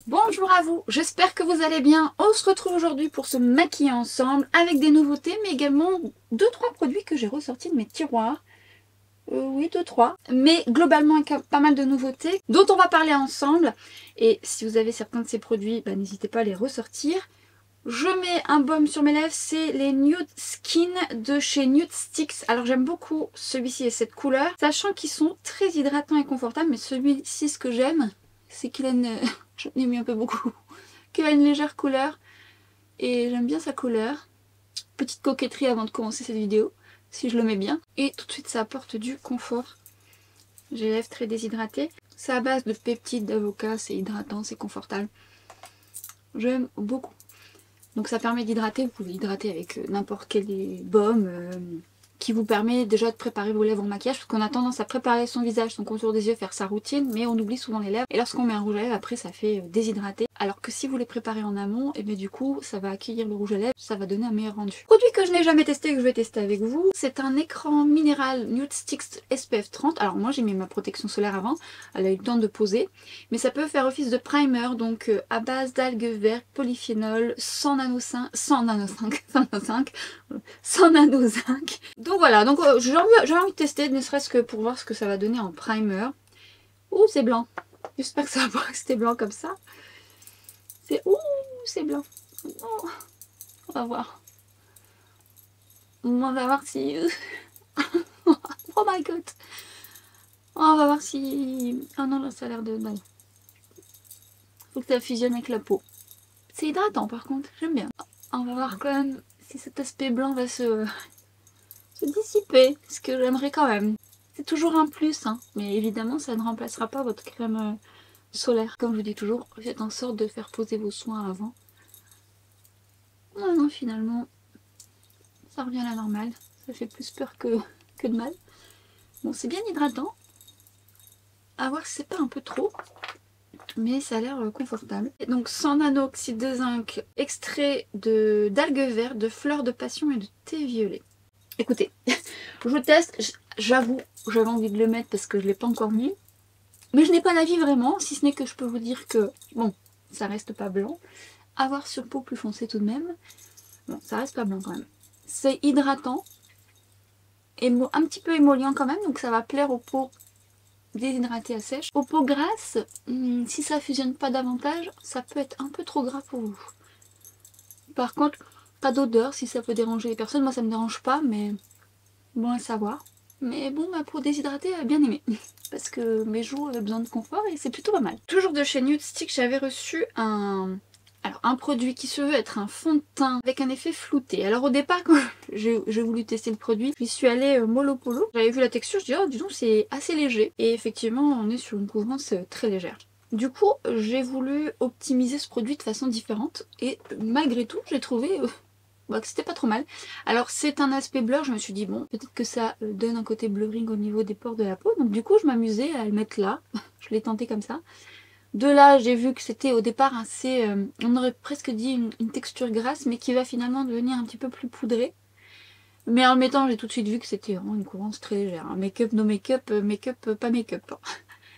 Bonjour à vous, j'espère que vous allez bien. On se retrouve aujourd'hui pour se maquiller ensemble avec des nouveautés, mais également 2-3 produits que j'ai ressortis de mes tiroirs. Oui, 2-3. Mais globalement, pas mal de nouveautés dont on va parler ensemble. Et si vous avez certains de ces produits, n'hésitez pas à les ressortir. Je mets un baume sur mes lèvres, c'est les Nude Skin de chez Nude Sticks. Alors j'aime beaucoup celui-ci et cette couleur, sachant qu'ils sont très hydratants et confortables. Mais celui-ci, ce que j'aime, c'est qu'il a une... J'en ai mis un peu beaucoup. Qu'il a une légère couleur. Et j'aime bien sa couleur. Petite coquetterie avant de commencer cette vidéo, si je le mets bien. Et tout de suite, ça apporte du confort. J'ai les lèvres très déshydratées. C'est à base de peptides d'avocat, c'est hydratant, c'est confortable. J'aime beaucoup. Donc ça permet d'hydrater, vous pouvez hydrater avec n'importe quel baume qui vous permet déjà de préparer vos lèvres en maquillage, parce qu'on a tendance à préparer son visage, son contour des yeux, faire sa routine, mais on oublie souvent les lèvres. Et lorsqu'on met un rouge à lèvres, après ça fait déshydrater. Alors que si vous les préparez en amont, et bien du coup ça va accueillir le rouge à lèvres, ça va donner un meilleur rendu. Produit que je n'ai jamais testé et que je vais tester avec vous, c'est un écran minéral Nude Sticks SPF 30. Alors moi j'ai mis ma protection solaire avant, elle a eu le temps de poser, mais ça peut faire office de primer, donc à base d'algues vertes, polyphénol, 100 nano 5, donc voilà, donc j'ai envie de tester, ne serait-ce que pour voir ce que ça va donner en primer. Ouh, c'est blanc. J'espère que ça va pas rester blanc comme ça. C'est blanc. Oh, on va voir. On va voir si... oh my god. On va voir si... Oh non, là ça a l'air de... Faut que ça fusionne avec la peau. C'est hydratant par contre, j'aime bien. On va voir quand même si cet aspect blanc va se dissiper, ce que j'aimerais quand même. C'est toujours un plus, hein, mais évidemment ça ne remplacera pas votre crème solaire. Comme je vous dis toujours, faites en sorte de faire poser vos soins avant. Non, finalement, ça revient à la normale. Ça fait plus peur que de mal. Bon, c'est bien hydratant. À voir si c'est pas un peu trop. Mais ça a l'air confortable. Et donc 100 nano-oxyde de zinc, extrait d'algues vertes, de fleurs de passion et de thé violet. Écoutez, je teste, j'avoue, j'avais envie de le mettre parce que je ne l'ai pas encore mis. Mais je n'ai pas d'avis vraiment, si ce n'est que je peux vous dire que, bon, ça reste pas blanc. Avoir sur peau plus foncée tout de même. Bon, ça reste pas blanc quand même. C'est hydratant, et un petit peu émollient quand même, donc ça va plaire aux peaux déshydratées à sèche. Aux peaux grasses, si ça fusionne pas davantage, ça peut être un peu trop gras pour vous. Par contre, pas d'odeur si ça peut déranger les personnes. Moi ça me dérange pas, mais bon à savoir. Mais bon, ma peau déshydratée a bien aimé. Parce que mes joues avaient besoin de confort et c'est plutôt pas mal. Toujours de chez Nude Stick, j'avais reçu un produit qui se veut être un fond de teint avec un effet flouté. Alors au départ, quand j'ai voulu tester le produit, j'y suis allée mollo polo. J'avais vu la texture, je dis oh dis donc c'est assez léger. Et effectivement on est sur une couvrance très légère. Du coup j'ai voulu optimiser ce produit de façon différente. Et malgré tout j'ai trouvé que c'était pas trop mal. Alors c'est un aspect blur, je me suis dit bon peut-être que ça donne un côté blurring au niveau des pores de la peau. Donc du coup je m'amusais à le mettre là. Je l'ai tenté comme ça. De là, j'ai vu que c'était au départ assez, on aurait presque dit une texture grasse, mais qui va finalement devenir un petit peu plus poudrée. Mais en le mettant, j'ai tout de suite vu que c'était vraiment une couvrance très légère. Make-up, no make-up, make-up, pas make-up.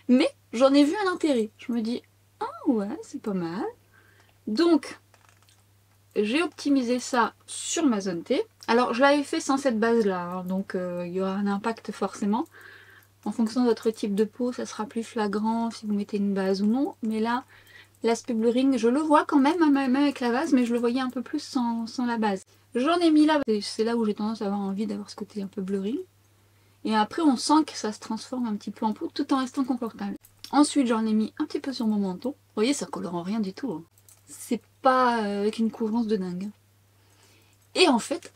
Mais j'en ai vu un intérêt. Je me dis, ah ouais, c'est pas mal. Donc, j'ai optimisé ça sur ma zone T. Alors, je l'avais fait sans cette base-là, hein, donc il y aura un impact forcément. En fonction de votre type de peau, ça sera plus flagrant si vous mettez une base ou non. Mais là, l'aspect blurring, je le vois quand même, même avec la base, mais je le voyais un peu plus sans la base. J'en ai mis là, c'est là où j'ai tendance à avoir envie d'avoir ce côté un peu blurring. Et après, on sent que ça se transforme un petit peu en poudre tout en restant confortable. Ensuite, j'en ai mis un petit peu sur mon menton. Vous voyez, ça colore en rien du tout. Hein. C'est pas avec une couvrance de dingue. Et en fait,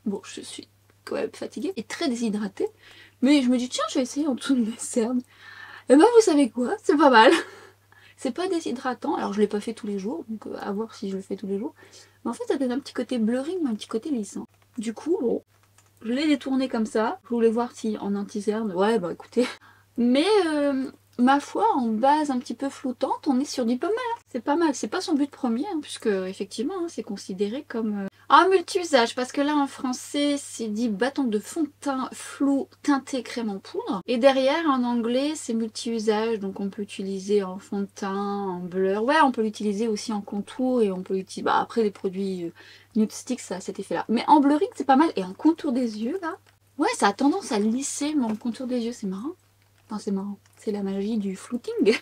bon, je suis quand même fatiguée et très déshydratée. Mais je me dis, tiens, je vais essayer en dessous de mes cernes. Et ben, vous savez quoi, c'est pas mal. C'est pas déshydratant, alors je l'ai pas fait tous les jours, donc à voir si je le fais tous les jours. Mais en fait, ça donne un petit côté blurring, mais un petit côté lissant. Du coup, bon, je l'ai détourné comme ça. Je voulais voir si en anti-cerne, ouais, écoutez. Mais ma foi, en base un petit peu floutante, on est sur du pas mal. C'est pas mal, c'est pas son but premier, hein, puisque effectivement hein, c'est considéré comme... Ah, multi-usage, parce que là en français c'est dit bâton de fond de teint flou teinté crème en poudre. Et derrière en anglais c'est multi-usage, donc on peut l'utiliser en fond de teint, en blur. Ouais, on peut l'utiliser aussi en contour et on peut l'utiliser... Bah, après les produits nude stick ça a cet effet là. Mais en blurring c'est pas mal et en contour des yeux là. Ouais, ça a tendance à lisser mon contour des yeux, c'est marrant. Enfin c'est marrant, c'est la magie du flouting.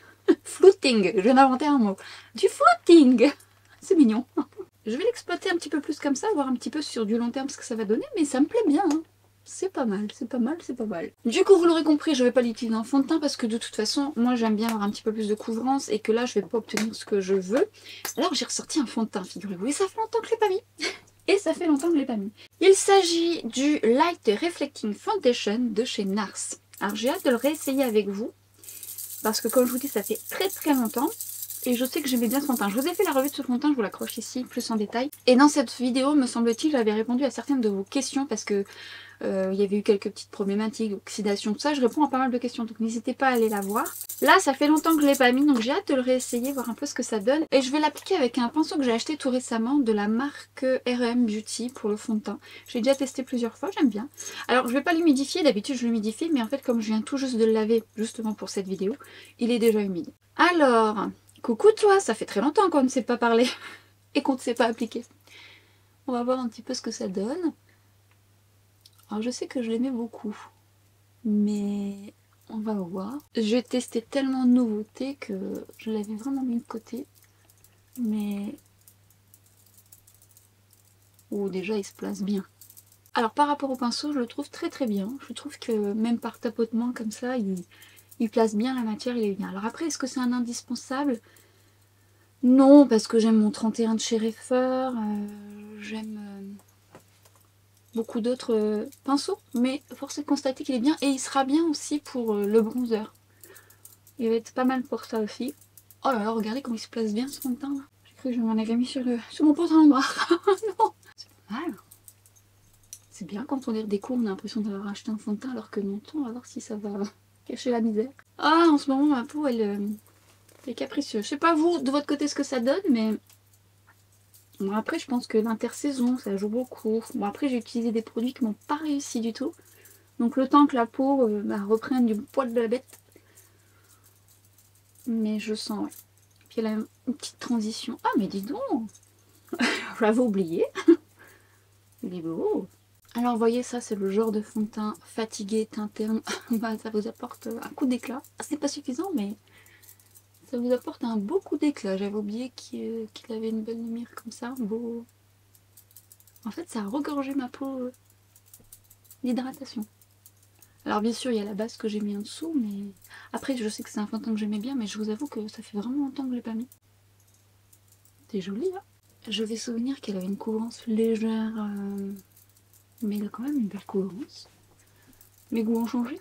Flouting, je viens d'inventer un mot. Du flouting. C'est mignon. Je vais l'exploiter un petit peu plus comme ça, voir un petit peu sur du long terme ce que ça va donner, mais ça me plaît bien. Hein. C'est pas mal, c'est pas mal, c'est pas mal. Du coup, vous l'aurez compris, je vais pas l'utiliser en fond de teint parce que de toute façon, moi j'aime bien avoir un petit peu plus de couvrance et que là, je vais pas obtenir ce que je veux. Alors j'ai ressorti un fond de teint, figurez-vous, et ça fait longtemps que je l'ai pas mis. Et ça fait longtemps que je l'ai pas mis. Il s'agit du Light Reflecting Foundation de chez NARS. Alors j'ai hâte de le réessayer avec vous. Parce que comme je vous dis, ça fait très longtemps. Et je sais que j'aimais bien ce fond de teint. Je vous ai fait la revue de ce fond de teint, je vous l'accroche ici, plus en détail. Et dans cette vidéo, me semble-t-il, j'avais répondu à certaines de vos questions. Parce que il y avait eu quelques petites problématiques, oxydation, tout ça. Je réponds à pas mal de questions, donc n'hésitez pas à aller la voir. Là, ça fait longtemps que je l'ai pas mis, donc j'ai hâte de le réessayer, voir un peu ce que ça donne. Et je vais l'appliquer avec un pinceau que j'ai acheté tout récemment de la marque RM Beauty pour le fond de teint. J'ai déjà testé plusieurs fois, j'aime bien. Alors, je vais pas l'humidifier, d'habitude je l'humidifie, mais en fait, comme je viens tout juste de le laver, justement pour cette vidéo, il est déjà humide. Alors, coucou toi, ça fait très longtemps qu'on ne s'est pas parlé et qu'on ne s'est pas appliqué. On va voir un petit peu ce que ça donne. Alors, je sais que je l'aimais beaucoup, mais on va voir. J'ai testé tellement de nouveautés que je l'avais vraiment mis de côté. Mais... oh, déjà, il se place bien. Alors, par rapport au pinceau, je le trouve très bien. Je trouve que même par tapotement comme ça, il place bien la matière, il est bien. Alors après, est-ce que c'est un indispensable? Non, parce que j'aime mon 31 de chez Reifer. J'aime... beaucoup d'autres pinceaux, mais force est de constater qu'il est bien et il sera bien aussi pour le bronzer. Il va être pas mal pour ça aussi. Oh là là, regardez comment il se place bien ce fond de teint là. J'ai cru que je m'en avais mis sur mon pantalon noir. Non, c'est pas mal. C'est bien quand on découvre, on a l'impression d'avoir acheté un fond de teint alors que non, on va voir si ça va cacher la misère. Ah, en ce moment ma peau elle est capricieuse. Je sais pas vous, de votre côté ce que ça donne, mais... bon, après, je pense que l'intersaison, ça joue beaucoup. Bon, après, j'ai utilisé des produits qui m'ont pas réussi du tout. Donc, le temps que la peau reprenne du poil de la bête. Mais je sens, ouais. Puis, elle a une petite transition. Ah, mais dis donc je l'avais oublié. Il est beau. Alors, vous voyez, ça, c'est le genre de fond de teint fatigué, teint terne. Bah, ça vous apporte un coup d'éclat. C'est pas suffisant, mais... ça vous apporte un beau coup d'éclat. J'avais oublié qu'il avait une belle lumière comme ça. Beau. En fait, ça a regorgé ma peau d'hydratation. Alors bien sûr, il y a la base que j'ai mis en dessous, mais... après, je sais que c'est un fond de teint que j'aimais bien, mais je vous avoue que ça fait vraiment longtemps que je l'ai pas mis. C'est joli, hein. Je vais souvenir qu'elle avait une couvrance légère, mais elle a quand même une belle couvrance. Mes goûts ont changé.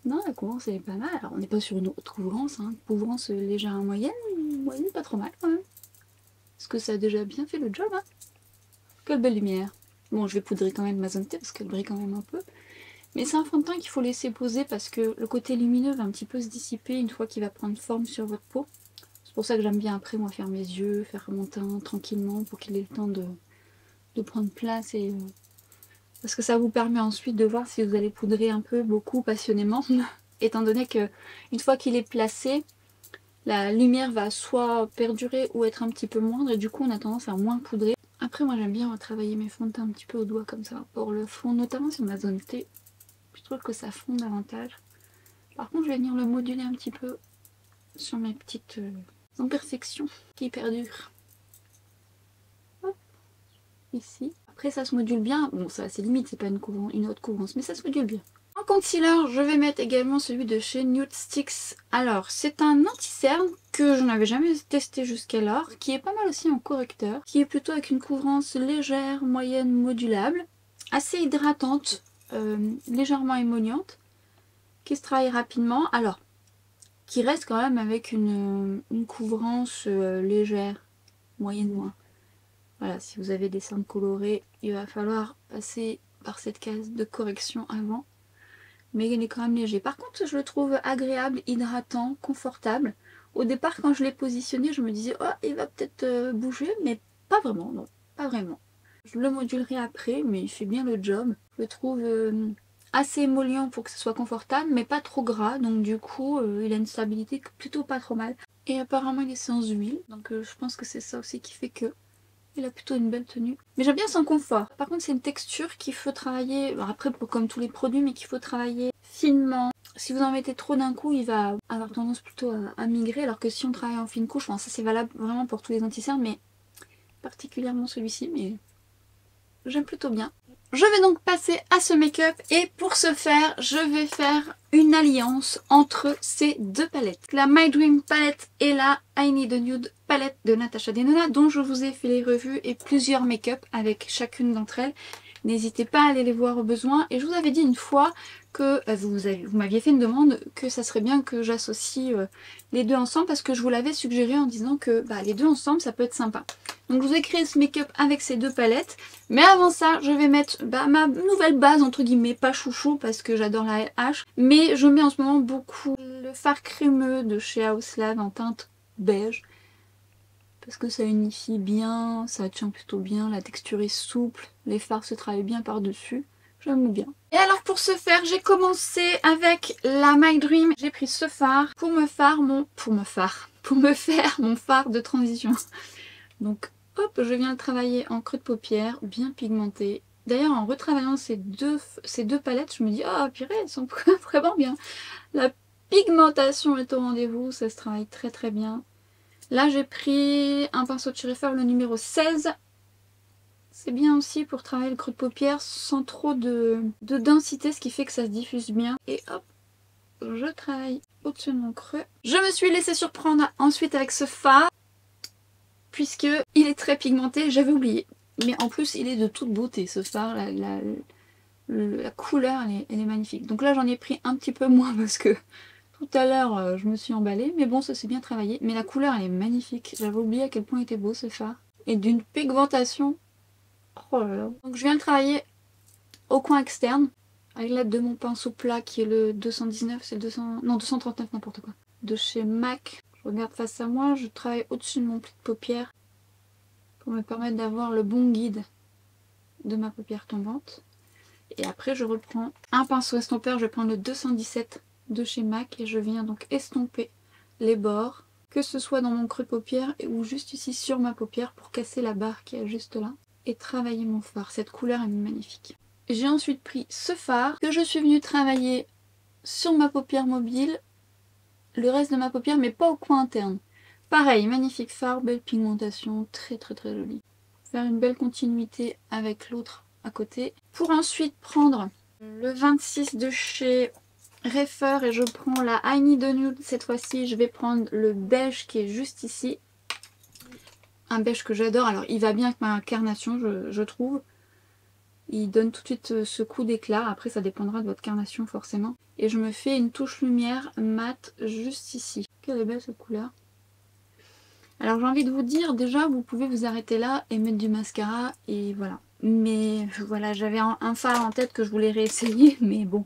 Non, la couvrance, elle est pas mal. Alors, on n'est pas sur une haute couvrance, hein. Couvrance légère à moyenne pas trop mal quand même. Parce que ça a déjà bien fait le job, hein. Quelle belle lumière. Bon, je vais poudrer quand même ma zone T parce qu'elle brille quand même un peu. Mais c'est un fond de teint qu'il faut laisser poser parce que le côté lumineux va un petit peu se dissiper une fois qu'il va prendre forme sur votre peau. C'est pour ça que j'aime bien après moi faire mes yeux, faire mon teint tranquillement pour qu'il ait le temps de prendre place. Et parce que ça vous permet ensuite de voir si vous allez poudrer un peu, beaucoup, passionnément. Étant donné que une fois qu'il est placé, la lumière va soit perdurer ou être un petit peu moindre et du coup on a tendance à moins poudrer. Après moi j'aime bien retravailler mes fonds de teint un petit peu au doigt comme ça pour le fond, notamment sur ma zone T. Je trouve que ça fond davantage. Par contre je vais venir le moduler un petit peu sur mes petites imperfections qui perdurent. Hop, ici. Après ça se module bien, bon ça c'est limite, c'est pas une haute couvrance, mais ça se module bien. En concealer, je vais mettre également celui de chez Nude Sticks. Alors, c'est un anti-cerne que je n'avais jamais testé jusqu'alors, qui est pas mal aussi en correcteur, qui est plutôt avec une couvrance légère, moyenne, modulable, assez hydratante, légèrement émolliente, qui se travaille rapidement. Alors, qui reste quand même avec une couvrance légère, moyenne moins. Voilà, si vous avez des cernes colorées, il va falloir passer par cette case de correction avant. Mais il est quand même léger. Par contre, je le trouve agréable, hydratant, confortable. Au départ, quand je l'ai positionné, je me disais, oh, il va peut-être bouger, mais pas vraiment, non, pas vraiment. Je le modulerai après, mais il fait bien le job. Je le trouve assez émollient pour que ce soit confortable, mais pas trop gras, donc du coup, il a une stabilité plutôt pas trop mal. Et apparemment, il est sans huile, donc je pense que c'est ça aussi qui fait que il a plutôt une belle tenue. Mais j'aime bien son confort. Par contre, c'est une texture qu'il faut travailler, après comme tous les produits, mais qu'il faut travailler finement. Si vous en mettez trop d'un coup, il va avoir tendance plutôt à migrer, alors que si on travaille en fine couche, bon, ça c'est valable vraiment pour tous les anti-cernes, mais particulièrement celui-ci, mais j'aime plutôt bien. Je vais donc passer à ce make-up et pour ce faire, je vais faire une alliance entre ces deux palettes. La My Dream palette et la I Need a Nude palette de Natasha Denona dont je vous ai fait les revues et plusieurs make-up avec chacune d'entre elles. N'hésitez pas à aller les voir au besoin. Et je vous avais dit une fois que vous m'aviez fait une demande que ça serait bien que j'associe les deux ensemble parce que je vous l'avais suggéré en disant que les deux ensemble ça peut être sympa. Donc je vous ai créé ce make-up avec ces deux palettes. Mais avant ça, je vais mettre ma nouvelle base entre guillemets, pas chouchou parce que j'adore la LH. Mais je mets en ce moment beaucoup le fard crémeux de chez House Lab en teinte beige. Parce que ça unifie bien, ça tient plutôt bien, la texture est souple, les fards se travaillent bien par-dessus, j'aime bien. Et alors pour ce faire, j'ai commencé avec la My Dream. J'ai pris ce fard pour me faire mon fard de transition. Donc hop, je viens le travailler en creux de paupière, bien pigmenté. D'ailleurs en retravaillant ces deux palettes, je me dis ah purée, elles sont vraiment bien. La pigmentation est au rendez-vous, ça se travaille très très bien. Là j'ai pris un pinceau de chez Refer, le numéro 16. C'est bien aussi pour travailler le creux de paupière sans trop de densité, ce qui fait que ça se diffuse bien. Et hop, je travaille au-dessus de mon creux. Je me suis laissée surprendre ensuite avec ce fard, puisque il est très pigmenté, j'avais oublié. Mais en plus il est de toute beauté ce fard, la couleur elle est magnifique. Donc là j'en ai pris un petit peu moins parce que tout à l'heure, je me suis emballée, mais bon, ça s'est bien travaillé. Mais la couleur, elle est magnifique. J'avais oublié à quel point il était beau ce fard. Et d'une pigmentation. Oh là là. Donc je viens le travailler au coin externe, avec l'aide de mon pinceau plat qui est le 219, c'est le 200... Non, 239, n'importe quoi. De chez MAC. Je regarde face à moi, je travaille au-dessus de mon pli de paupière pour me permettre d'avoir le bon guide de ma paupière tombante. Et après, je reprends un pinceau estompeur, je vais prendre le 217 de chez MAC et je viens donc estomper les bords, que ce soit dans mon creux de paupière ou juste ici sur ma paupière pour casser la barre qui est juste là et travailler mon fard. Cette couleur est magnifique. J'ai ensuite pris ce fard que je suis venue travailler sur ma paupière mobile, le reste de ma paupière mais pas au coin interne. Pareil, magnifique fard, belle pigmentation, très très très jolie. Faire une belle continuité avec l'autre à côté. Pour ensuite prendre le 26 de chez Refer et je prends la I Need a Nude. Cette fois-ci, je vais prendre le beige qui est juste ici. Un beige que j'adore. Alors, il va bien avec ma carnation, je trouve. Il donne tout de suite ce coup d'éclat. Après, ça dépendra de votre carnation, forcément. Et je me fais une touche lumière mat juste ici. Quelle est belle cette couleur. Alors, j'ai envie de vous dire, déjà, vous pouvez vous arrêter là et mettre du mascara. Et voilà. Mais voilà, j'avais un fard en tête que je voulais réessayer. Mais bon...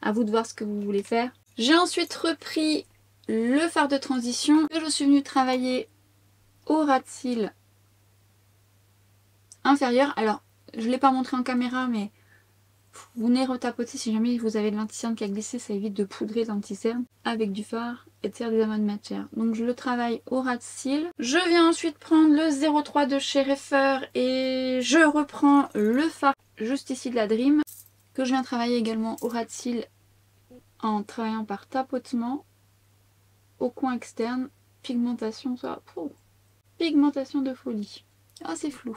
À vous de voir ce que vous voulez faire. J'ai ensuite repris le fard de transition que je suis venue travailler au ras de cils inférieur. Alors, je ne l'ai pas montré en caméra, mais vous venez retapoter si jamais vous avez de l'anti-cerne qui a glissé, ça évite de poudrer l'anti-cerne avec du fard et de faire des amas de matière. Donc je le travaille au ras de cils. Je viens ensuite prendre le 03 de chez Refer et je reprends le fard juste ici de la Dream que je viens travailler également au ras de cils en travaillant par tapotement au coin externe. Pigmentation, ça, pigmentation de folie. Ah, c'est flou.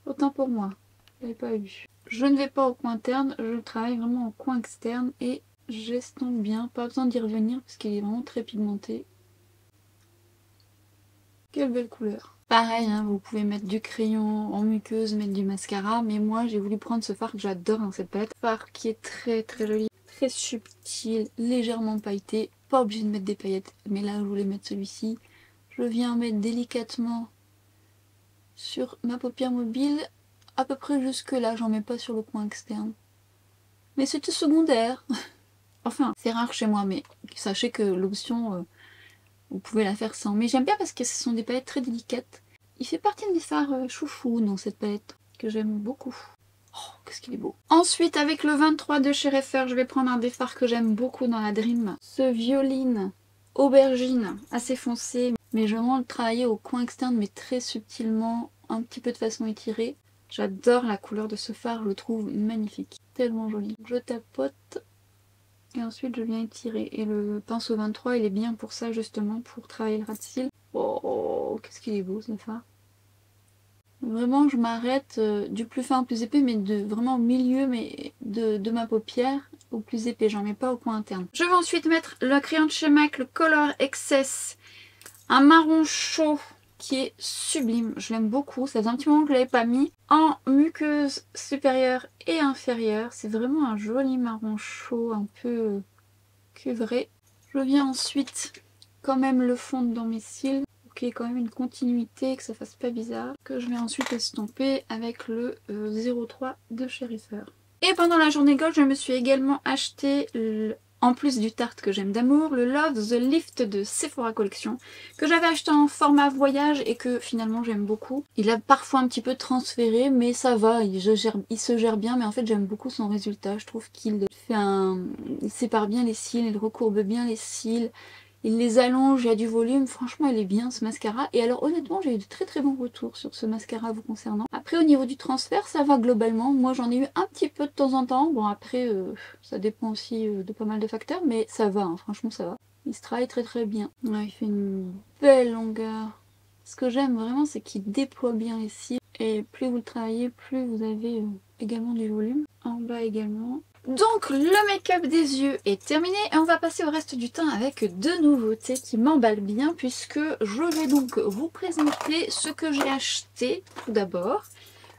Autant pour moi, je l'avais pas vu. Je ne vais pas au coin interne, je travaille vraiment au coin externe et j'estompe bien. Pas besoin d'y revenir parce qu'il est vraiment très pigmenté. Quelle belle couleur. Pareil, hein, vous pouvez mettre du crayon en muqueuse, mettre du mascara, mais moi j'ai voulu prendre ce fard que j'adore dans cette palette. Fard qui est très très joli, très subtil, légèrement pailleté. Pas obligé de mettre des paillettes, mais là je voulais mettre celui-ci. Je viens mettre délicatement sur ma paupière mobile, à peu près jusque là, j'en mets pas sur le coin externe. Mais c'est secondaire. Enfin, c'est rare chez moi, mais sachez que l'option vous pouvez la faire sans. Mais j'aime bien parce que ce sont des palettes très délicates. Il fait partie de mes fards chouchou dans cette palette, que j'aime beaucoup. Oh, qu'est-ce qu'il est beau. Ensuite, avec le 23 de chez Refer, je vais prendre un des fards que j'aime beaucoup dans la Dream. Ce violine aubergine, assez foncé, mais je vais vraiment le travailler au coin externe, mais très subtilement, un petit peu de façon étirée. J'adore la couleur de ce fard, je le trouve magnifique, tellement joli. Je tapote et ensuite je viens étirer. Et le pinceau 23, il est bien pour ça, justement, pour travailler le ras de cils. Oh, qu'est-ce qu'il est beau ce fard. Vraiment, je m'arrête du plus fin au plus épais, mais vraiment au milieu de ma paupière au plus épais. J'en mets pas au coin interne. Je vais ensuite mettre le crayon de chez MAC, le Color Excess. Un marron chaud qui est sublime. Je l'aime beaucoup. Ça faisait un petit moment que je ne l'avais pas mis. En muqueuse supérieure et inférieure. C'est vraiment un joli marron chaud, un peu cuivré. Je viens ensuite quand même le fondre dans mes cils. Qu'il y ait quand même une continuité, que ça fasse pas bizarre. Que je vais ensuite estomper avec le 03 de chez Refer. Et pendant la journée Gold, je me suis également acheté, en plus du Tarte que j'aime d'amour, le Love the Lift de Sephora Collection, que j'avais acheté en format voyage et que finalement j'aime beaucoup. Il a parfois un petit peu transféré, mais ça va, il se gère bien, mais en fait j'aime beaucoup son résultat. Je trouve qu'il il sépare bien les cils, il recourbe bien les cils. Il les allonge, il y a du volume, franchement il est bien ce mascara. Et alors honnêtement j'ai eu de très très bons retours sur ce mascara vous concernant. Après au niveau du transfert ça va globalement, moi j'en ai eu un petit peu de temps en temps. Bon après ça dépend aussi de pas mal de facteurs, mais ça va, hein, franchement ça va. Il se travaille très très bien. Ouais, il fait une belle longueur. Ce que j'aime vraiment c'est qu'il déploie bien les cils. Et plus vous le travaillez, plus vous avez également du volume. En bas également. Donc le make-up des yeux est terminé et on va passer au reste du temps avec deux nouveautés qui m'emballent bien puisque je vais donc vous présenter ce que j'ai acheté tout d'abord.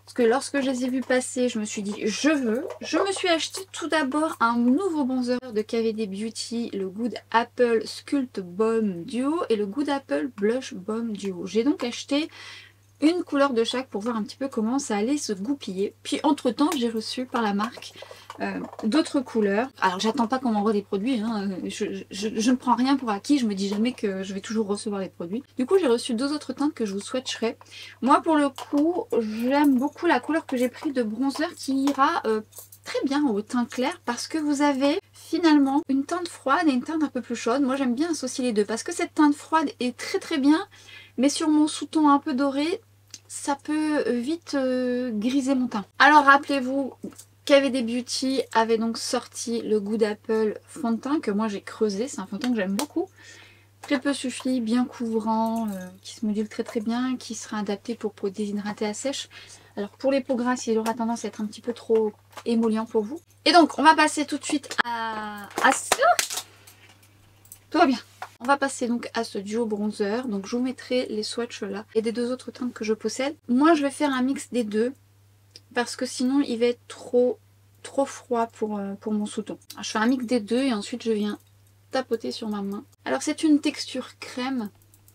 Parce que lorsque je les ai vus passer, je me suis dit je veux. Je me suis acheté tout d'abord un nouveau bronzer de KVD Beauty, le Good Apple Sculpt Balm Duo et le Good Apple Blush Balm Duo. J'ai donc acheté une couleur de chaque pour voir un petit peu comment ça allait se goupiller. Puis entre temps j'ai reçu par la marque d'autres couleurs. Alors j'attends pas qu'on m'envoie des produits, hein. Je ne prends rien pour acquis, je me dis jamais que je vais toujours recevoir des produits. Du coup j'ai reçu deux autres teintes que je vous swatcherai. Moi pour le coup j'aime beaucoup la couleur que j'ai pris de bronzer qui ira très bien au teint clair parce que vous avez finalement une teinte froide et une teinte un peu plus chaude. Moi j'aime bien associer les deux parce que cette teinte froide est très très bien, mais sur mon sous-ton un peu doré ça peut vite griser mon teint. Alors rappelez-vous, KVD Beauty avait donc sorti le Good Apple fond de teint que moi j'ai creusé. C'est un fond de teint que j'aime beaucoup. Très peu suffit, bien couvrant, qui se module très très bien, qui sera adapté pour peau déshydratée à sèche. Alors pour les peaux grasses, il aura tendance à être un petit peu trop émollient pour vous. Et donc on va passer tout de suite à ça. Tout va bien. On va passer donc à ce duo bronzer. Donc je vous mettrai les swatchs là et des deux autres teintes que je possède. Moi je vais faire un mix des deux parce que sinon il va être trop froid pour mon sous-ton. Je fais un mix des deux et ensuite je viens tapoter sur ma main. Alors c'est une texture crème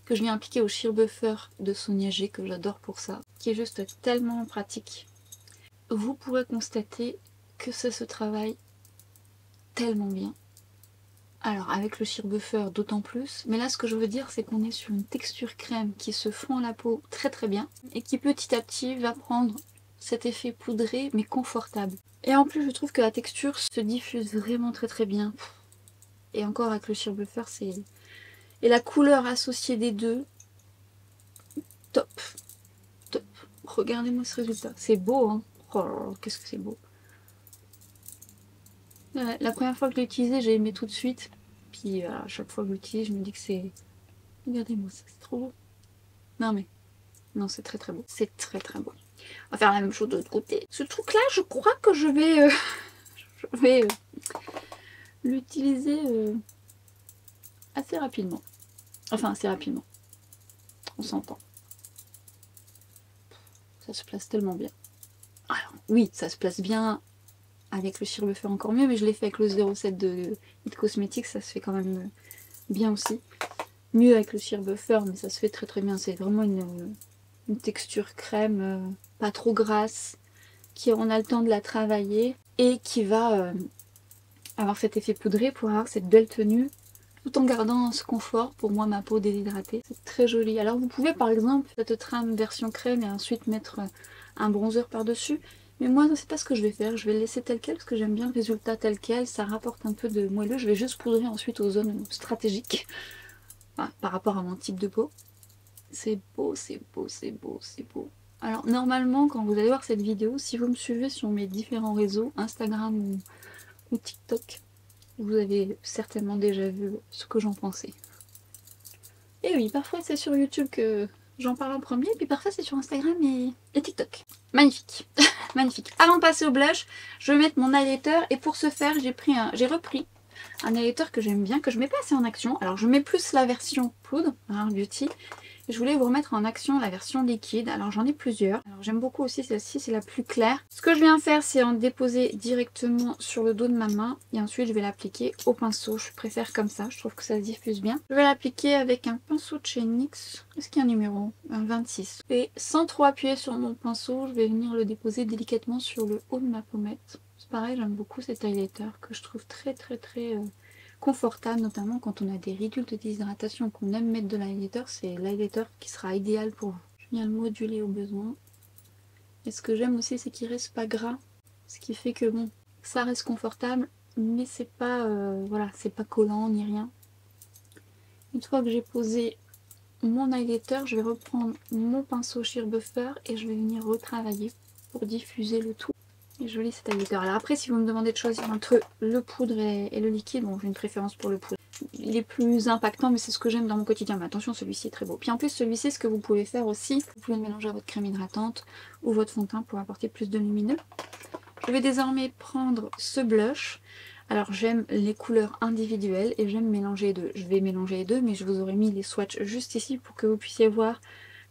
que je viens appliquer au sheer buffer de Sonia G, que j'adore pour ça, qui est juste tellement pratique. Vous pourrez constater que ça se travaille tellement bien. Alors avec le sheer buffer d'autant plus, mais là ce que je veux dire c'est qu'on est sur une texture crème qui se fond à la peau très très bien et qui petit à petit va prendre cet effet poudré mais confortable. Et en plus je trouve que la texture se diffuse vraiment très très bien. Et encore avec le sheer buffer c'est... Et la couleur associée des deux, top, top. Regardez-moi ce résultat, c'est beau hein. Oh qu'est-ce que c'est beau. La première fois que je l'ai utilisé j'ai aimé tout de suite. Puis à chaque fois que je l'utilise, je me dis que c'est... Regardez-moi ça, c'est trop beau. Non mais... Non, c'est très très beau. C'est très très beau. On va faire la même chose de l'autre côté. Ce truc-là, je crois que je vais l'utiliser assez rapidement. Enfin, assez rapidement. On s'entend. Ça se place tellement bien. Alors, oui, ça se place bien avec le sheer buffer encore mieux, mais je l'ai fait avec le 07 de It Cosmetics, ça se fait quand même bien aussi. Mieux avec le sheer buffer, mais ça se fait très très bien. C'est vraiment une texture crème, pas trop grasse, qui on a le temps de la travailler et qui va avoir cet effet poudré pour avoir cette belle tenue tout en gardant ce confort pour moi, ma peau déshydratée. C'est très joli. Alors vous pouvez par exemple cette trame version crème et ensuite mettre un bronzer par-dessus. Mais moi c'est pas ce que je vais faire, je vais le laisser tel quel parce que j'aime bien le résultat tel quel, ça rapporte un peu de moelleux. Je vais juste poudrer ensuite aux zones stratégiques par rapport à mon type de peau. C'est beau, c'est beau, c'est beau, c'est beau. Alors normalement quand vous allez voir cette vidéo, si vous me suivez sur mes différents réseaux, Instagram ou TikTok, vous avez certainement déjà vu ce que j'en pensais. Et oui, parfois c'est sur YouTube que j'en parle en premier, puis parfois c'est sur Instagram et TikTok. Magnifique, magnifique. Avant de passer au blush, je vais mettre mon highlighter et pour ce faire, j'ai repris un highlighter que j'aime bien, que je mets pas assez en action. Alors je mets plus la version poudre, Rare Beauty. Je voulais vous remettre en action la version liquide. Alors j'en ai plusieurs. Alors j'aime beaucoup aussi celle-ci, c'est la plus claire. Ce que je viens faire, c'est en déposer directement sur le dos de ma main. Et ensuite je vais l'appliquer au pinceau. Je préfère comme ça, je trouve que ça se diffuse bien. Je vais l'appliquer avec un pinceau de chez NYX. Est-ce qu'il y a un numéro? Un 26. Et sans trop appuyer sur mon pinceau, je vais venir le déposer délicatement sur le haut de ma pommette. C'est pareil, j'aime beaucoup cet highlighter que je trouve très confortable, notamment quand on a des ridules de déshydratation, qu'on aime mettre de l'highlighter, c'est l'highlighter qui sera idéal pour vous. Je viens le moduler au besoin. Et ce que j'aime aussi, c'est qu'il reste pas gras, ce qui fait que bon, ça reste confortable, mais c'est pas, voilà, c'est pas collant ni rien. Une fois que j'ai posé mon highlighter, je vais reprendre mon pinceau Sheer Buffer et je vais venir retravailler pour diffuser le tout. Et joli cet highlighter. Alors après, si vous me demandez de choisir entre le poudre et le liquide, bon, j'ai une préférence pour le poudre. Il est plus impactant, mais c'est ce que j'aime dans mon quotidien. Mais attention, celui-ci est très beau. Puis en plus, celui-ci, ce que vous pouvez faire aussi, vous pouvez le mélanger à votre crème hydratante ou votre fond de teint pour apporter plus de lumineux. Je vais désormais prendre ce blush. Alors j'aime les couleurs individuelles et j'aime mélanger les deux. Je vais mélanger les deux, mais je vous aurais mis les swatchs juste ici pour que vous puissiez voir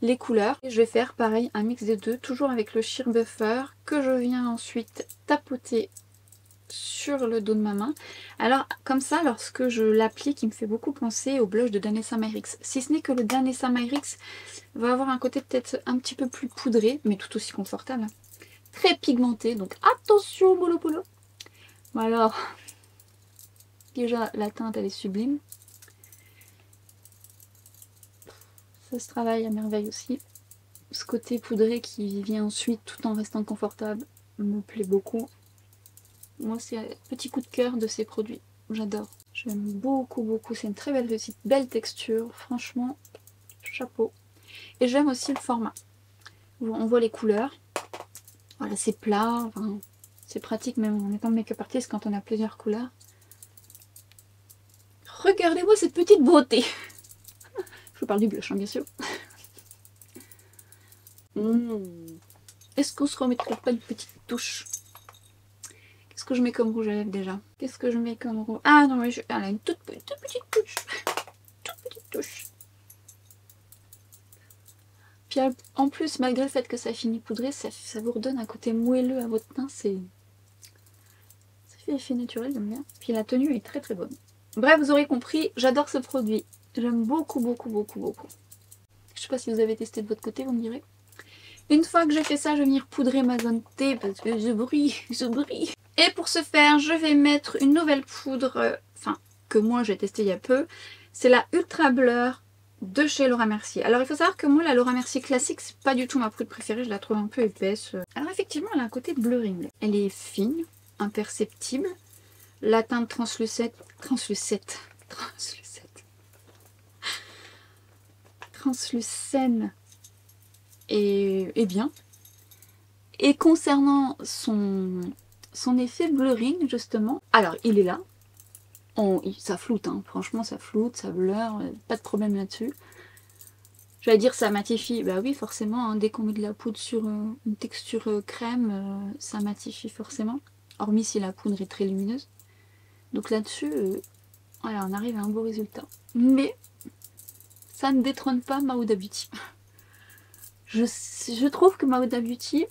les couleurs. Et je vais faire pareil, un mix des deux, toujours avec le Sheer Buffer, que je viens ensuite tapoter sur le dos de ma main. Alors comme ça, lorsque je l'applique, il me fait beaucoup penser au blush de Danessa Myricks. Si ce n'est que le Danessa Myricks va avoir un côté peut-être un petit peu plus poudré, mais tout aussi confortable. Très pigmenté, donc attention Bolo Polo. Bon alors, déjà la teinte elle est sublime. Ça se travaille à merveille aussi. Ce côté poudré qui vient ensuite tout en restant confortable me plaît beaucoup. Moi c'est un petit coup de cœur de ces produits, j'adore. J'aime beaucoup, c'est une très belle réussite, belle texture, franchement, chapeau. Et j'aime aussi le format. On voit les couleurs, voilà c'est plat, enfin, c'est pratique même en étant make-up artist quand on a plusieurs couleurs. Regardez-moi cette petite beauté. Je parle du blush hein, bien sûr. Est-ce qu'on se remettrait pas une petite touche? Qu'est-ce que je mets comme rouge à lèvres déjà? Qu'est-ce que je mets comme rouge? Ah non mais elle a une toute petite touche. Toute petite touche. Puis en plus, malgré le fait que ça finit poudré, ça vous redonne un côté moelleux à votre teint. Ça fait effet naturel, j'aime bien. Puis la tenue est très bonne. Bref, vous aurez compris, j'adore ce produit. J'aime beaucoup. Je sais pas si vous avez testé de votre côté, vous me direz. Une fois que j'ai fait ça, je vais venir poudrer ma zone T parce que je brille. Et pour ce faire, je vais mettre une nouvelle poudre, que moi j'ai testé il y a peu. C'est la Ultra Blur de chez Laura Mercier. Alors il faut savoir que moi la Laura Mercier classique, c'est pas du tout ma poudre préférée, je la trouve un peu épaisse. Alors effectivement, elle a un côté blurring. Elle est fine, imperceptible. La teinte translucène est bien. Et concernant son effet blurring justement, alors il est là, ça floute, hein. Franchement ça floute, ça blur, pas de problème là-dessus. J'allais dire ça matifie, bah oui forcément, hein, dès qu'on met de la poudre sur une texture crème, ça matifie forcément, hormis si la poudre est très lumineuse. Donc là-dessus, voilà, on arrive à un beau résultat. Mais ça ne détrône pas ma Huda Beauty. Je trouve que ma Huda Beauty,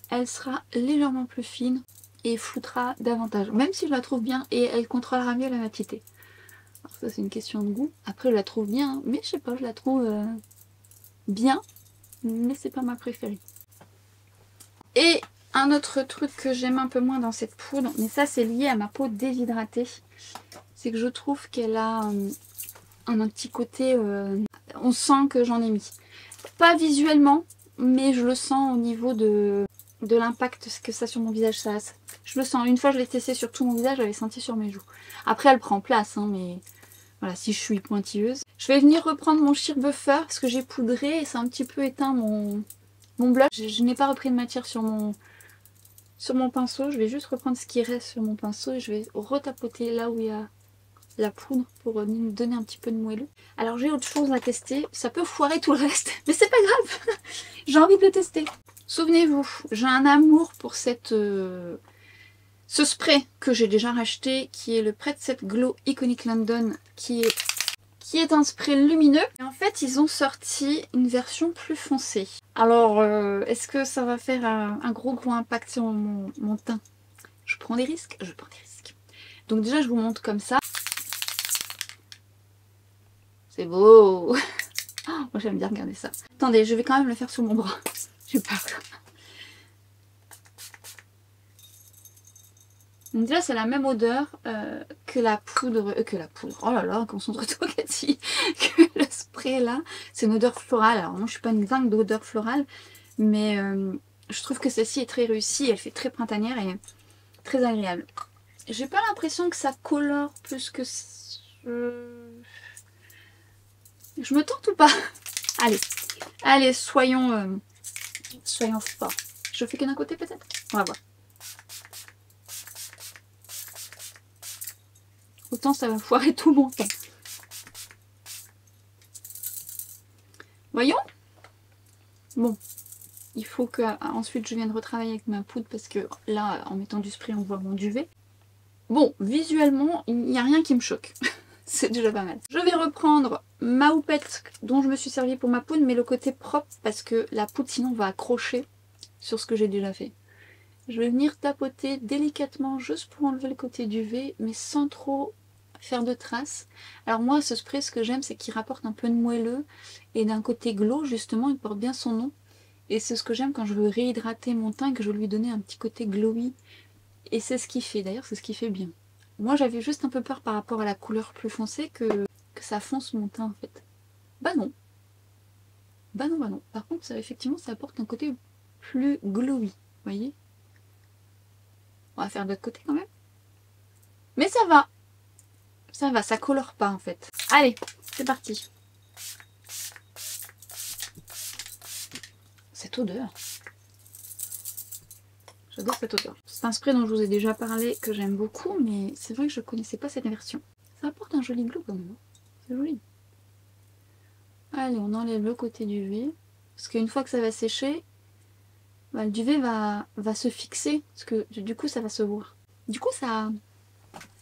elle sera légèrement plus fine et floutera davantage. Même si je la trouve bien et elle contrôlera mieux la matité. Alors ça c'est une question de goût. Après je la trouve bien, mais je sais pas, je la trouve bien, mais c'est pas ma préférée. Et un autre truc que j'aime un peu moins dans cette poudre, mais ça c'est lié à ma peau déshydratée, c'est que je trouve qu'elle a un petit côté... on sent que j'en ai mis. Pas visuellement, mais je le sens au niveau de l'impact que ça a sur mon visage. Ça, je le sens. Une fois je l'ai testé sur tout mon visage, j'avais senti sur mes joues. Après elle prend place, hein, mais voilà, si je suis pointilleuse. Je vais venir reprendre mon sheer buffer parce que j'ai poudré et ça a un petit peu éteint mon blush. Je n'ai pas repris de matière sur mon pinceau. Je vais juste reprendre ce qui reste sur mon pinceau et je vais retapoter là où il y a la poudre pour nous donner un petit peu de moelleux. Alors j'ai autre chose à tester. Ça peut foirer tout le reste, mais c'est pas grave. J'ai envie de le tester. Souvenez-vous, j'ai un amour pour ce spray que j'ai déjà racheté, qui est le Pret Set Glow Iconic London, qui est un spray lumineux. Et en fait, ils ont sorti une version plus foncée. Alors, est-ce que ça va faire un gros impact sur mon teint? Je prends des risques? Je prends des risques. Donc déjà, je vous montre comme ça. C'est beau. Oh, moi, j'aime bien regarder ça. Attendez, je vais quand même le faire sous mon bras. J'ai peur. Donc déjà c'est la même odeur que la poudre, oh là là, concentre-toi Cathy, que le spray là, c'est une odeur florale. Alors moi je suis pas une dingue d'odeur florale, mais je trouve que celle-ci est très réussie, elle fait très printanière et très agréable. J'ai pas l'impression que ça colore plus que... Je me tente ou pas? Allez, soyons forts. Je fais que d'un côté peut-être? On va voir. Autant ça va foirer tout mon temps. Voyons. Bon. Il faut que ensuite je vienne retravailler avec ma poudre parce que là, en mettant du spray, on voit mon duvet. Bon, visuellement, il n'y a rien qui me choque. C'est déjà pas mal. Je vais reprendre ma houppette dont je me suis servi pour ma poudre, mais le côté propre parce que la poudre sinon va accrocher sur ce que j'ai déjà fait. Je vais venir tapoter délicatement juste pour enlever le côté duvet, mais sans trop faire de traces. Alors moi, ce spray, ce que j'aime, c'est qu'il rapporte un peu de moelleux et d'un côté glow, justement, il porte bien son nom. Et c'est ce que j'aime quand je veux réhydrater mon teint, que je veux lui donner un petit côté glowy. Et c'est ce qu'il fait, d'ailleurs, c'est ce qu'il fait bien. Moi, j'avais juste un peu peur par rapport à la couleur plus foncée que ça fonce mon teint, en fait. Bah non. Bah non, bah non. Par contre, ça, effectivement, ça apporte un côté plus glowy, vous voyez. On va faire de l'autre côté quand même. Mais ça va. Ça va, ça colore pas en fait. Allez, c'est parti. Cette odeur. J'adore cette odeur. C'est un spray dont je vous ai déjà parlé, que j'aime beaucoup, mais c'est vrai que je connaissais pas cette version. Ça apporte un joli glow quand même. C'est joli. Allez, on enlève le côté duvet. Parce qu'une fois que ça va sécher, bah, le duvet va se fixer. Parce que du coup, ça va se voir. Du coup, ça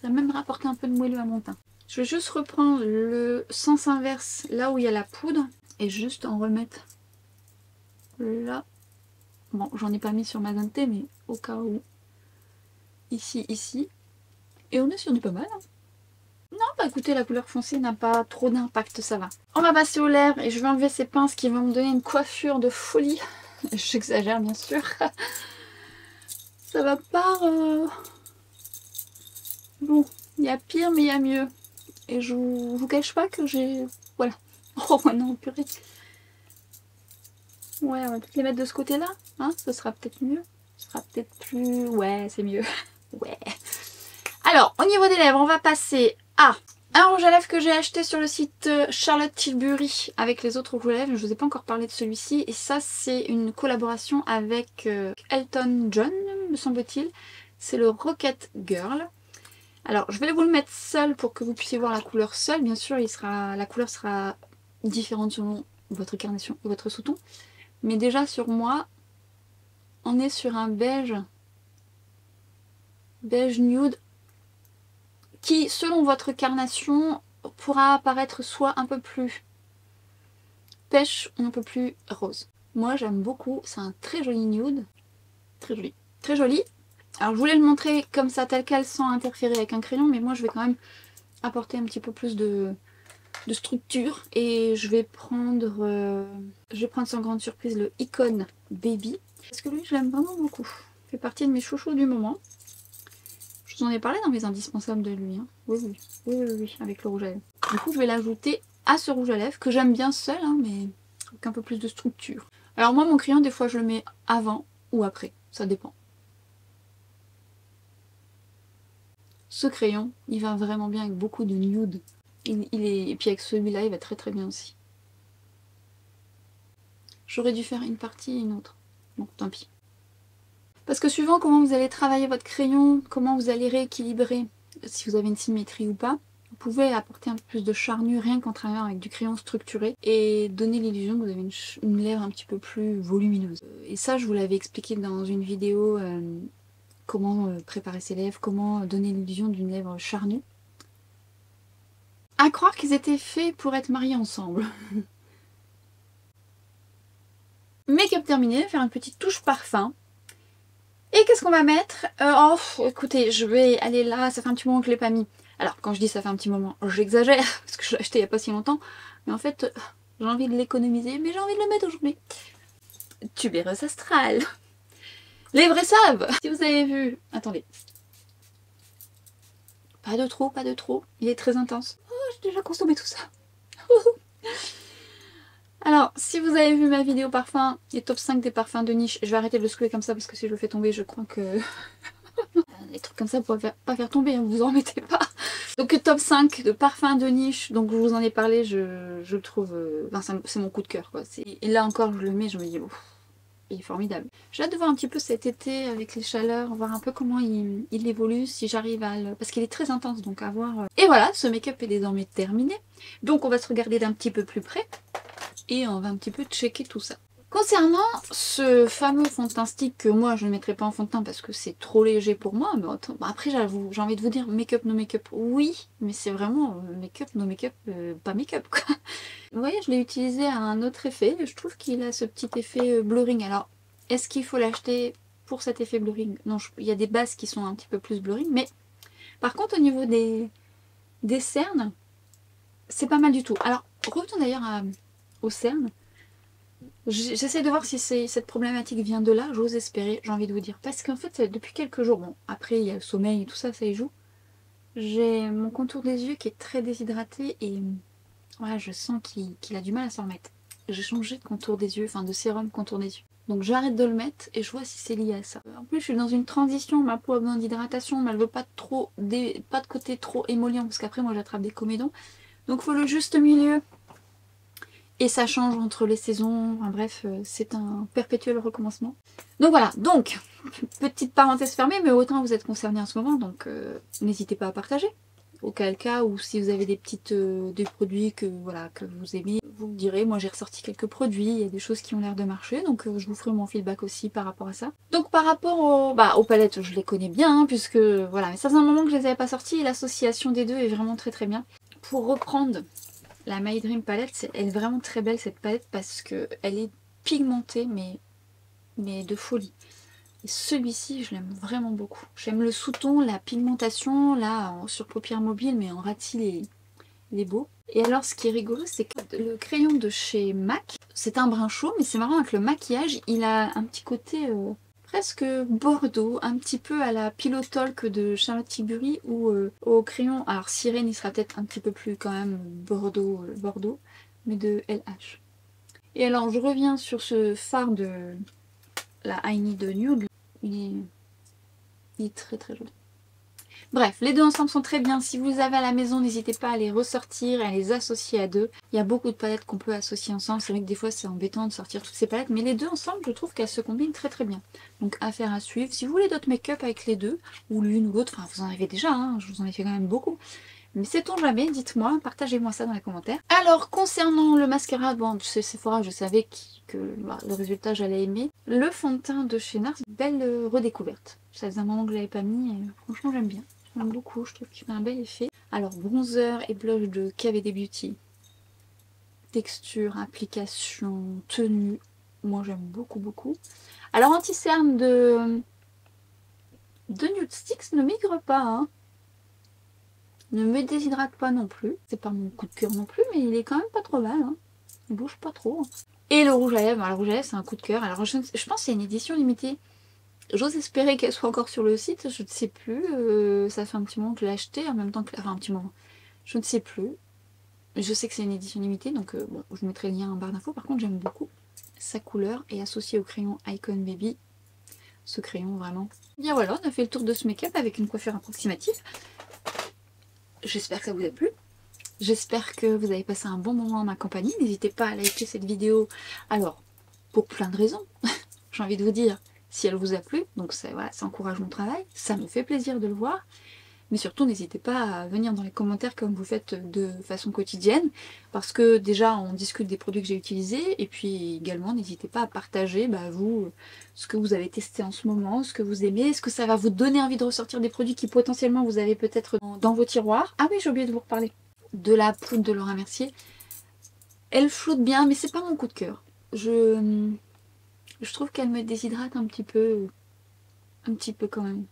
va même rapporter un peu de moelleux à mon teint. Je vais juste reprendre le sens inverse, là où il y a la poudre, et juste en remettre là. Bon, j'en ai pas mis sur ma dentée, mais au cas où. Ici, ici. Et on est sur du pas mal. Hein. Non, bah écoutez, la couleur foncée n'a pas trop d'impact, ça va. On va passer au lèvres et je vais enlever ces pinces qui vont me donner une coiffure de folie. J'exagère bien sûr. Ça va pas... Bon, il y a pire mais il y a mieux. Et je vous cache pas que j'ai... Voilà. Oh non, purée. Ouais, on va peut-être les mettre de ce côté-là. Hein, ce sera peut-être mieux. Ce sera peut-être plus... Ouais, c'est mieux. Ouais. Alors, au niveau des lèvres, on va passer à un rouge à lèvres que j'ai acheté sur le site Charlotte Tilbury avec les autres rouges à lèvres. Je vous ai pas encore parlé de celui-ci. Et ça, c'est une collaboration avec Elton John, me semble-t-il. C'est le Rocket Girl. Alors, je vais vous le mettre seul pour que vous puissiez voir la couleur seule. Bien sûr, la couleur sera différente selon votre carnation et votre sous-ton. Mais déjà, sur moi, on est sur un beige nude qui, selon votre carnation, pourra apparaître soit un peu plus pêche ou un peu plus rose. Moi, j'aime beaucoup. C'est un très joli nude. Très joli. Très joli. Alors, je voulais le montrer comme ça, tel quel, sans interférer avec un crayon. Mais moi, je vais quand même apporter un petit peu plus de structure. Et je vais prendre sans grande surprise le Icon Baby. Parce que lui, je l'aime vraiment beaucoup. Il fait partie de mes chouchous du moment. Je Je vous en ai parlé dans mes indispensables de lui. Hein. Oui, avec le rouge à lèvres. Du coup, je vais l'ajouter à ce rouge à lèvres que j'aime bien seul, hein, mais avec un peu plus de structure. Alors moi, mon crayon, des fois, je le mets avant ou après. Ça dépend. Ce crayon, il va vraiment bien avec beaucoup de nude. Et puis avec celui-là, il va très très bien aussi. J'aurais dû faire une partie et une autre. Bon, tant pis. Parce que suivant comment vous allez travailler votre crayon, comment vous allez rééquilibrer, si vous avez une symétrie ou pas, vous pouvez apporter un peu plus de charnure rien qu'en travaillant avec du crayon structuré et donner l'illusion que vous avez une lèvre un petit peu plus volumineuse. Et ça, je vous l'avais expliqué dans une vidéo, comment préparer ses lèvres, comment donner l'illusion d'une lèvre charnue. À croire qu'ils étaient faits pour être mariés ensemble. Make-up terminé, faire une petite touche parfum. Et qu'est-ce qu'on va mettre? Oh, écoutez, je vais aller là, ça fait un petit moment que je l'ai pas mis. Alors, quand je dis ça fait un petit moment, j'exagère, parce que je l'ai acheté il y a pas si longtemps. Mais en fait, j'ai envie de l'économiser, mais j'ai envie de le mettre aujourd'hui. Tubéreuse astrale. Les vrais savent. Si vous avez vu... Attendez. Pas de trop, pas de trop. Il est très intense. Oh, j'ai déjà consommé tout ça. Alors, si vous avez vu ma vidéo parfum, les top 5 des parfums de niche, je vais arrêter de le secouer comme ça parce que si je le fais tomber, je crois que... les trucs comme ça, vous pouvez pas faire tomber, hein, vous en mettez pas. Donc top 5 de parfums de niche, donc je vous en ai parlé, je le trouve... Enfin, c'est mon coup de cœur, quoi. Et là encore, je le mets, je me dis... Ouf, il est formidable. J'ai hâte de voir un petit peu cet été avec les chaleurs, voir un peu comment il évolue, si j'arrive à le... Parce qu'il est très intense, donc à voir... Et voilà, ce make-up est désormais terminé. Donc on va se regarder d'un petit peu plus près. Et on va un petit peu checker tout ça. Concernant ce fameux fond de teint stick que moi je ne mettrai pas en fond de teint parce que c'est trop léger pour moi, mais après j'ai envie de vous dire make-up no make-up, oui, mais c'est vraiment make-up no make-up, pas make-up quoi. Vous voyez, je l'ai utilisé à un autre effet, je trouve qu'il a ce petit effet blurring. Alors, est-ce qu'il faut l'acheter pour cet effet blurring? Non, il y a des bases qui sont un petit peu plus blurring, mais par contre au niveau des cernes, c'est pas mal du tout. Alors, revenons d'ailleurs aux cernes. J'essaie de voir si cette problématique vient de là, j'ose espérer, j'ai envie de vous dire. Parce qu'en fait, depuis quelques jours, bon, après il y a le sommeil et tout ça, ça y joue. J'ai mon contour des yeux qui est très déshydraté et voilà, je sens qu'il a du mal à s'en remettre. J'ai changé de contour des yeux, enfin de sérum contour des yeux. Donc j'arrête de le mettre et je vois si c'est lié à ça. En plus, je suis dans une transition, ma peau a besoin d'hydratation, mais elle veut pas pas de côté trop émollient parce qu'après moi j'attrape des comédons. Donc il faut le juste milieu. Et ça change entre les saisons, enfin bref, c'est un perpétuel recommencement. Donc voilà, donc, petite parenthèse fermée, mais autant vous êtes concernés en ce moment, donc n'hésitez pas à partager. Auquel cas, ou si vous avez des produits que vous aimez, vous me direz. Moi j'ai ressorti quelques produits, il y a des choses qui ont l'air de marcher, donc je vous ferai mon feedback aussi par rapport à ça. Donc par rapport aux palettes, je les connais bien, puisque voilà, mais ça faisait un moment que je les avais pas sorties, et l'association des deux est vraiment très très bien. Pour reprendre la My Dream palette, elle est vraiment très belle cette palette parce qu'elle est pigmentée mais de folie. Et celui-ci, je l'aime vraiment beaucoup. J'aime le sous-ton, la pigmentation, là, sur paupières mobiles, mais en rati, il est beau. Et alors, ce qui est rigolo, c'est que le crayon de chez MAC, c'est un brun chaud, mais c'est marrant, avec le maquillage, il a un petit côté presque bordeaux, un petit peu à la Pillow Talk de Charlotte Tilbury, ou au crayon, alors Sirène, il sera peut-être un petit peu plus quand même bordeaux, mais de LH. Et alors, je reviens sur ce fard de la I Need Nude. Il est très très joli. Bref, les deux ensemble sont très bien. Si vous les avez à la maison, n'hésitez pas à les ressortir et à les associer à deux. Il y a beaucoup de palettes qu'on peut associer ensemble. C'est vrai que des fois c'est embêtant de sortir toutes ces palettes, mais les deux ensemble, je trouve qu'elles se combinent très très bien. Donc affaire à suivre. Si vous voulez d'autres make-up avec les deux, ou l'une ou l'autre, enfin vous en avez déjà, hein, je vous en ai fait quand même beaucoup. Mais sait-on jamais, dites-moi, partagez-moi ça dans les commentaires. Alors, concernant le mascara, bon, chez Sephora, je savais que le résultat, j'allais aimer. Le fond de teint de chez NARS, belle redécouverte. Ça faisait un moment que je l'avais pas mis et franchement, j'aime bien. J'aime beaucoup, je trouve qu'il fait un bel effet. Alors, bronzer et blush de KVD Beauty. Texture, application, tenue. Moi, j'aime beaucoup, beaucoup. Alors, anti-cerne de Nude Sticks ne migre pas, hein. Ne me déshydrate pas non plus. C'est pas mon coup de cœur non plus, mais il est quand même pas trop mal. Hein. Il bouge pas trop. Et le rouge à lèvres, alors, le rouge à lèvres c'est un coup de cœur. Alors je pense que c'est une édition limitée. J'ose espérer qu'elle soit encore sur le site, je ne sais plus. Ça fait un petit moment que je l'ai acheté, en même temps que... Enfin, un petit moment. Je ne sais plus. Je sais que c'est une édition limitée, donc bon, je mettrai le lien en barre d'infos. Par contre, j'aime beaucoup sa couleur et associé au crayon Icon Baby. Ce crayon, vraiment. Bien voilà, on a fait le tour de ce make-up avec une coiffure approximative. J'espère que ça vous a plu. J'espère que vous avez passé un bon moment en ma compagnie. N'hésitez pas à liker cette vidéo. Alors, pour plein de raisons, j'ai envie de vous dire, si elle vous a plu, donc voilà, ça encourage mon travail, ça me fait plaisir de le voir. Mais surtout, n'hésitez pas à venir dans les commentaires comme vous faites de façon quotidienne, parce que déjà, on discute des produits que j'ai utilisés, et puis également, n'hésitez pas à partager, vous, ce que vous avez testé en ce moment, ce que vous aimez, est-ce que ça va vous donner envie de ressortir des produits qui potentiellement vous avez peut-être dans vos tiroirs. Ah oui, j'ai oublié de vous reparler de la poudre de Laura Mercier. Elle flotte bien, mais c'est pas mon coup de cœur. Je trouve qu'elle me déshydrate un petit peu quand même.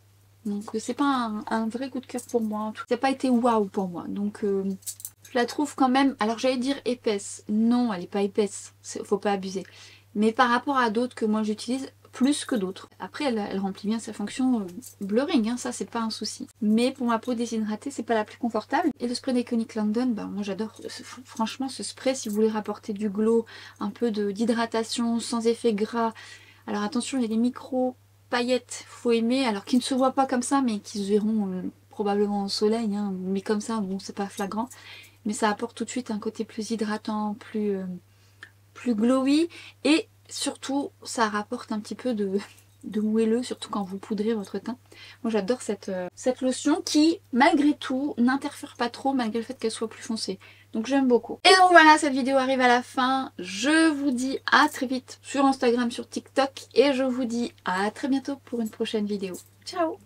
Donc c'est pas un vrai coup de cœur pour moi. Ça n'a pas été waouh pour moi. Donc je la trouve quand même... Alors j'allais dire épaisse. Non, elle n'est pas épaisse. Faut pas abuser. Mais par rapport à d'autres que moi j'utilise, plus que d'autres. Après elle remplit bien sa fonction blurring, hein, ça c'est pas un souci. Mais pour ma peau déshydratée, c'est pas la plus confortable. Et le spray d'Iconic London, moi j'adore. Franchement ce spray, si vous voulez rapporter du glow, un peu d'hydratation sans effet gras. Alors attention, il y a des micros paillettes, faut aimer, alors qui ne se voient pas comme ça, mais qui se verront probablement au soleil, hein, mais comme ça, bon, c'est pas flagrant, mais ça apporte tout de suite un côté plus hydratant, plus glowy, et surtout, ça rapporte un petit peu de moelleux, surtout quand vous poudrez votre teint. Moi j'adore cette lotion qui, malgré tout, n'interfère pas trop, malgré le fait qu'elle soit plus foncée. Donc j'aime beaucoup. Et donc voilà, cette vidéo arrive à la fin. Je vous dis à très vite sur Instagram, sur TikTok, et je vous dis à très bientôt pour une prochaine vidéo. Ciao!